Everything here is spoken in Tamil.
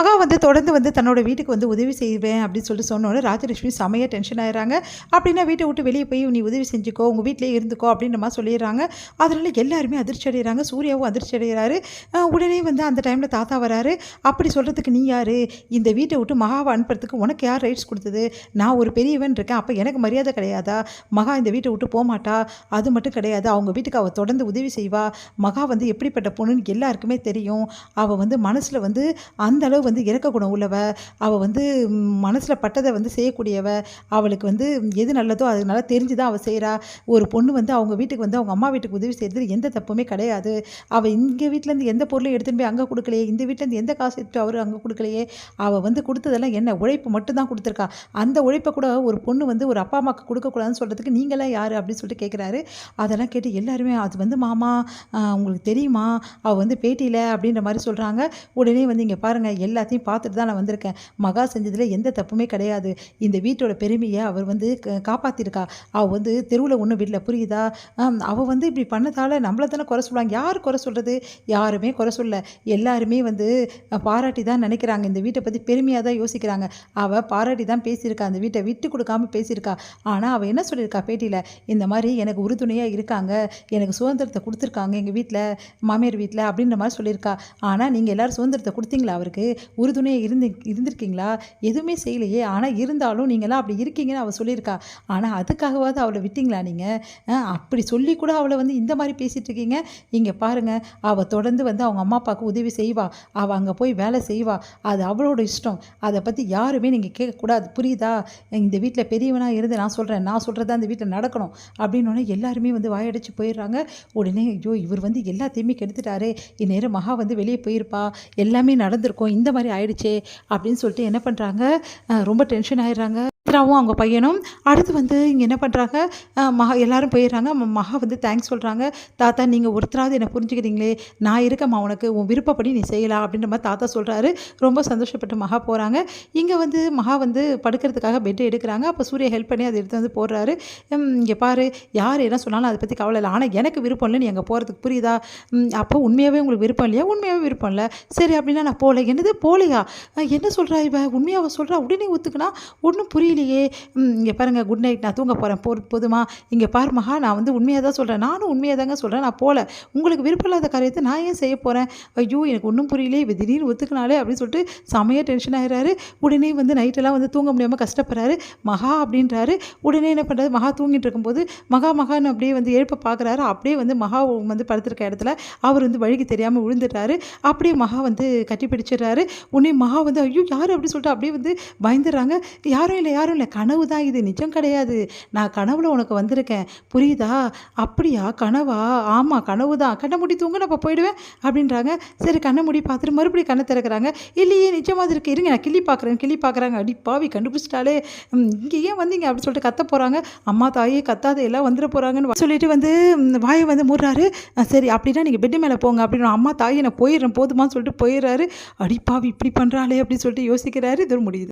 மகா வந்து தொடர்ந்து வந்து தன்னோட வீட்டுக்கு வந்து உதவி செய்வேன் அப்படின்னு சொல்லிட்டு சொன்னோன்னே ராஜலட்சுமி செமையாக டென்ஷன் ஆயிடுறாங்க. அப்படின்னா வீட்டை விட்டு வெளியே போய் நீ உதவி செஞ்சுக்கோ, உங்கள் வீட்டிலேயே இருந்துக்கோ அப்படின்ற மாதிரி சொல்லிடுறாங்க. அதனால் எல்லாருமே அதிர்ச்சி அடைகிறாங்க. சூர்யாவும் அதிர்ச்சி அடைகிறாரு. உடனே வந்து அந்த டைமில் தாத்தா வராரு. அப்படி சொல்கிறதுக்கு நீ யார்? இந்த வீட்டை விட்டு மகாவை அனுப்புறதுக்கு உனக்கு யார் ரைட்ஸ் கொடுத்தது? நான் ஒரு பெரியவன் இருக்கேன், அப்போ எனக்கு மரியாதை கிடையாதா? மகா இந்த வீட்டை விட்டு போகமாட்டா. அது மட்டும் கிடையாது, அவங்க வீட்டுக்கு அவள் தொடர்ந்து உதவி செய்வா. மகா வந்து எப்படிப்பட்ட பொண்ணுன்னு எல்லாருக்குமே தெரியும். அவள் வந்து மனசில் வந்து அந்த அளவு வந்து இறக்க குணம் உள்ளவ. அவள் வந்து மனசில் பட்டதை வந்து செய்யக்கூடியவ. அவளுக்கு வந்து எது நல்லதோ அது நல்லா தெரிஞ்சு தான் அவள் செய்கிறா. ஒரு பொண்ணு வந்து அவங்க வீட்டுக்கு வந்து அவங்க அம்மா வீட்டுக்கு உதவி செய்கிறது எந்த தப்புமே கிடையாது. அவள் இங்கே வீட்டிலேருந்து எந்த பொருளையும் எடுத்துன்னு போய் அங்கே கொடுக்கலையே, இந்த வீட்டிலேருந்து எந்த காசு எடுத்து அவர் அங்கே கொடுக்கலையே. அவள் வந்து கொடுத்ததெல்லாம் என்ன உழைப்பு மட்டும்தான் கொடுத்துருக்கா. அந்த உழைப்பை கூட ஒரு பொண்ணு வந்து ஒரு அப்பா அம்மாவுக்கு கொடுக்கக்கூடாதுன்னு சொல்கிறதுக்கு நீங்களாம் யார் அப்படின்னு சொல்லிட்டு கேட்குறாரு. அதெல்லாம் கேட்டு எல்லாருமே அது வந்து மாமா உங்களுக்கு தெரியுமா, அவள் வந்து பேட்டியில் அப்படின்ற மாதிரி சொல்கிறாங்க. உடனே வந்து இங்கே பாருங்கள், எல்லாத்தையும் பார்த்துட்டு தான் நான் வந்திருக்கேன். மகா செஞ்சதில் எந்த தப்புமே கிடையாது. இந்த வீட்டோட பெருமையை அவர் வந்து காப்பாற்றிருக்கா. அவள் வந்து தெருவில் ஒன்றும் விடல, புரியுதா? அவள் வந்து இப்படி பண்ணதால் நம்மளை தானே குறை சொல்லுவாங்க. யார் குறை சொல்கிறது? யாருமே குறை சொல்ல. எல்லாருமே வந்து பாராட்டி தான் நினைக்கிறாங்க. இந்த வீட்டை பற்றி பெருமையாக தான் யோசிக்கிறாங்க. அவள் பாராட்டி தான் பேசியிருக்கா, அந்த வீட்டை விட்டு கொடுக்காம பேசியிருக்கா. ஆனால் அவள் என்ன சொல்லியிருக்கா பேட்டியில், இந்த மாதிரி எனக்கு உறுதுணையாக இருக்காங்க, எனக்கு சுதந்திரத்தை கொடுத்துருக்காங்க எங்கள் வீட்டில், மாமியார் வீட்டில் அப்படின்ற மாதிரி சொல்லியிருக்கா. ஆனால் நீங்கள் எல்லோரும் சுதந்திரத்தை கொடுத்தீங்களா? அவருக்கு உறுதுணையாக இருந்திருக்கீங்களா? எதுவுமே செய்யலையே. ஆனால் இருந்தாலும் நீங்களாம் அப்படி இருக்கீங்கன்னு அவள் சொல்லியிருக்கா. ஆனால் அதுக்காகவாவது அவளை விட்டீங்களா நீங்கள்? அப்படி சொல்லி கூட அவளை வந்து இந்த மாதிரி பேசிகிட்டு இருக்கீங்க. இங்கே பாருங்கள், அவள் தொடர்ந்து வந்து அவங்க அம்மா அப்பாவுக்கு உதவி செய்வா. அவள் அங்கே போய் வேலை செய்வா. அது அவளோட இஷ்டம். அதை பற்றி யாருமே நீங்கள் கேட்கக்கூடாது, புரியுதா? இந்த வீட்டில் பெரியவனாக இருந்து நான் சொல்கிறேன், நான் சொல்கிறதா இந்த வீட்டில் நடக்கணும் அப்படின்னோடனே எல்லாருமே வந்து வாயடிச்சு போயிடுறாங்க. உடனே ஐயோ இவர் வந்து எல்லாத்தையுமே கெடுத்துட்டாரே, இந்நேரம் மகா வந்து வெளியே போயிருப்பா, எல்லாமே நடந்திருக்கும், இந்த மாதிரி ஆயிடுச்சே அப்படின்னு சொல்லிட்டு என்ன பண்ணுறாங்க, ரொம்ப டென்ஷன் ஆயிடுறாங்க. சித்ராவும் அவங்க பையனும். அடுத்து வந்து இங்கே என்ன பண்ணுறாங்க, மகா எல்லோரும் போயிடுறாங்க. மகா வந்து தேங்க்ஸ் சொல்கிறாங்க. தாத்தா நீங்கள் ஒருத்தராவது என்னை புரிஞ்சுக்கிறீங்களே, நான் இருக்கம்மா, உனக்கு உன் விருப்பப்படி நீ செய்யலாம் அப்படின்ற மாதிரி தாத்தா சொல்கிறாரு. ரொம்ப சந்தோஷப்பட்டு மகா போகிறாங்க. இங்கே வந்து மகா வந்து படுக்கிறதுக்காக பெட்டு எடுக்கிறாங்க. அப்போ சூர்யா ஹெல்ப் பண்ணி அதை எடுத்து வந்து போடுறாரு. இங்கே பாரு, யார் என்ன சொன்னாலும் அதை பற்றி கவலை இல்லை, ஆனால் எனக்கு விருப்பம் இல்லை நீ அங்கே போகிறதுக்கு, புரியுதா? அப்போ உண்மையாகவே உங்களுக்கு விருப்பம் இல்லையா? உண்மையாகவே விருப்பம் இல்லை. சரி அப்படின்னா நான் போகல. என்னது போகலையா? என்ன சொல்கிறா இவ? உண்மையாக சொல்கிறா, உடனே ஒத்துக்கினா ஒன்றும் புரியலையே. இங்கே பாருங்கள், குட் நைட், நான் தூங்க போகிறேன், போதுமா? இங்கே பாரு மகா, நான் வந்து உண்மையாக தான் சொல்கிறேன், நானும் உண்மையாக தாங்க சொல்கிறேன், நான் போகல. உங்களுக்கு விருப்பம் இல்லாத காரியத்தை நான் ஏன் செய்ய போகிறேன்? ஐயோ எனக்கு ஒன்றும் புரியலையே, இவ திடீர்னு ஒத்துக்கினாலே அப்படின்னு சொல்லிட்டு செமையாக டென்ஷன் ஆகிறாரு. உடனே வந்து நைட்டெல்லாம் வந்து தூங்க முடியாமல் கஷ்டப்படுறாரு. மகா அப்படின்றாரு. உடனே என்ன பண்ணுறாரு, மகா தூங்கிட்டு இருக்கும்போது மகான்னு அப்படியே வந்து எழுப்ப பார்க்குறாரு. அப்படியே வந்து மகா வந்து படுத்திருக்க இடத்துல அவர் வந்து வழிக்கு தெரியாமல் விழுந்துட்டாரு. அப்படியே மகா வந்து கட்டி பிடிச்சிடுறாரு. உடனே மகா வந்து ஐயோ யார் அப்படி சொல்லிட்டு அப்படியே வந்து பயந்துடுறாங்க. யாரும் இல்லை, கனவு தான் இது, நிஜம் கிடையாது. நான் கனவுல உனக்கு வந்திருக்கேன், புரியுதா? அப்படியா, கனவா? ஆமாம் கனவு தான். கண்ணை மூடி தூங்க, நான் இப்போ போயிடுவேன் அப்படின்றாங்க. சரி கண்ணை மூடி பார்த்துட்டு மறுபடியும் கண்ணை திறக்கிறாங்க. இல்லையே நிஜமாக இருக்கு, இருங்க நான் கிள்ளி பார்க்குறாங்க. அடி பாவி, கண்டுபிடிச்சிட்டாலே, இங்கே ஏன் வந்தீங்க அப்படின்னு சொல்லிட்டு கத்த போகிறாங்க. அம்மா தாயே கத்தாத, எல்லாம் வந்துட போகிறாங்கன்னு சொல்லிட்டு வந்து வாயை வந்து மூடுறாரு. சரி அப்படின்னா நீங்கள் பெட்டு மேலே போங்க அப்படின்னு, அம்மா தாயே நான் போயிடுறேன் போதுமான்னு சொல்லிட்டு போயிடுறாரு. அடி பாவி இப்படி பண்ணுறாளே அப்படின்னு சொல்லிட்டு யோசிக்கிறாரு. இது முடியுது.